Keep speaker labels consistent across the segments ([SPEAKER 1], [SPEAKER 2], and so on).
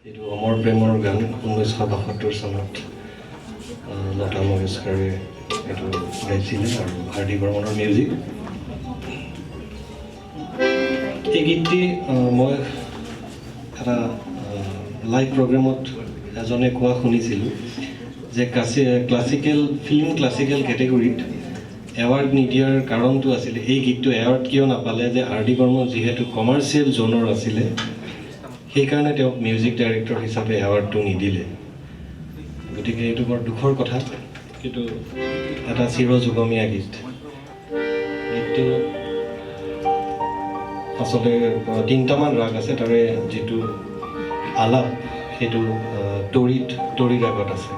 [SPEAKER 1] এইটো অমৰ প্ৰেমৰ গান 1972 চনত লতা মংগেশকাৰে এইটো গাইছিলে আৰু আৰ ডি বৰ্মনৰ মিউজিক। এই গীতটি মই এটা লাইভ প্ৰগ্ৰেমত এজনে কোৱা শুনিছিলোঁ যে ফিল্ম ক্লাছিকেল কেটেগৰীত এৱাৰ্ড নিদিয়াৰ কাৰণটো আছিলে এই গীতটো এৱাৰ্ড কিয় নাপালে যে আৰ ডি বৰ্মন যিহেতু কমাৰ্চিয়েল জ'নৰ আছিলে সেইকাৰণে তেওঁক মিউজিক ডাইৰেক্টৰ হিচাপে এৱাৰ্ডটো নিদিলে। গতিকে এইটো বৰ দুখৰ কথা, কিন্তু এটা চিৰযুগমীয়া গীত। গীতটো আচলতে 3টামান ৰাগ আছে, তাৰে যিটো আলাপ সেইটো তৰি ৰাগত আছে।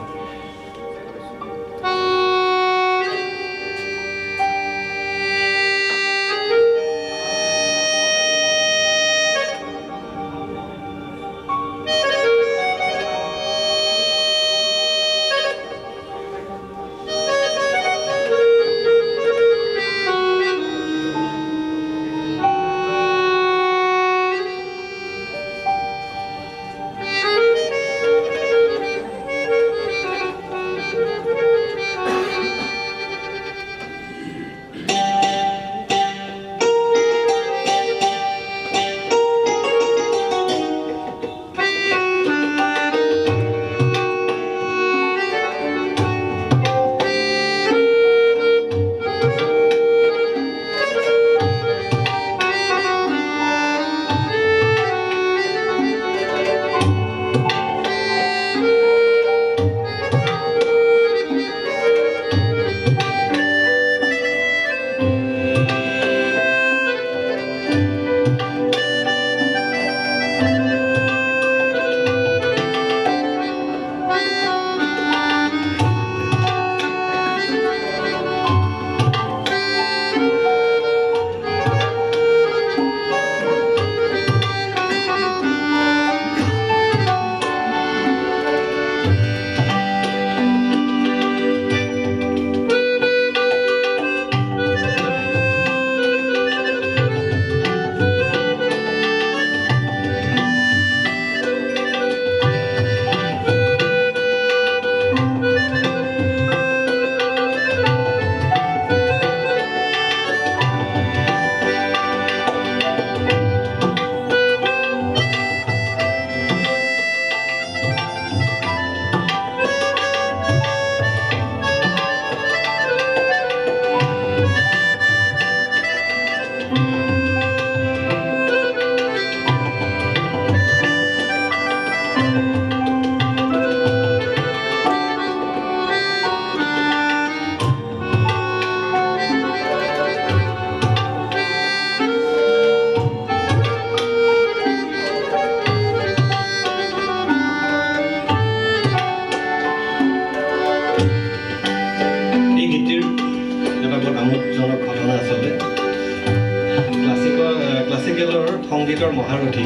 [SPEAKER 1] ক্লাছিকেলৰ সংগীতৰ মহাৰথী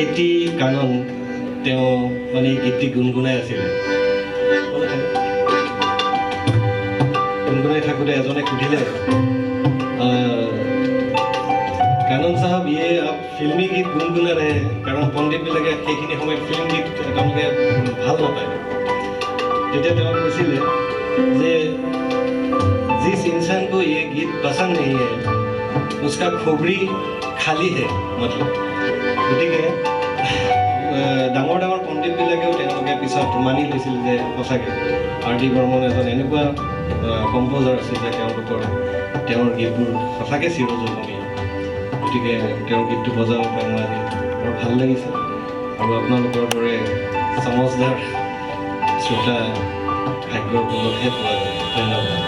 [SPEAKER 1] এটি কানন তেওঁ মানে এই গীতটি গুণগুণাই আছিলে। গুণগুণাই থাকোঁতে এজনে সুধিলে, কানন চাহাব ইয়ে আপ ফিল্মি গীত গুণগুণা ৰহে, কাৰণ পণ্ডিতবিলাকে সেইখিনি সময়ত ফিল্ম গীত তেওঁলোকে ভাল নাপায়। তেতিয়া তেওঁ কৈছিলে যে जिस इंसान को ये गीत पसंद नहीं है उसका खोपड़ी खाली है मतलब। গতিকে ডাঙৰ ডাঙৰ পণ্ডিতবিলাকেও তেওঁলোকে পিছত মানি লৈছিল যে সঁচাকৈ আৰ ডি বৰ্মন এজন এনেকুৱা কম্প'জাৰ আছিল যে তেওঁৰ গীতবোৰ সঁচাকৈ চিৰযুগমীয়া। গতিকে তেওঁৰ গীতটো বজাব পাই মই আজি বৰ ভাল লাগিছে, আৰু আপোনালোকৰ দৰে সমজদাৰ শ্ৰোতা ভাগ্যৰ বলতহে পোৱা যায়। ধন্যবাদ।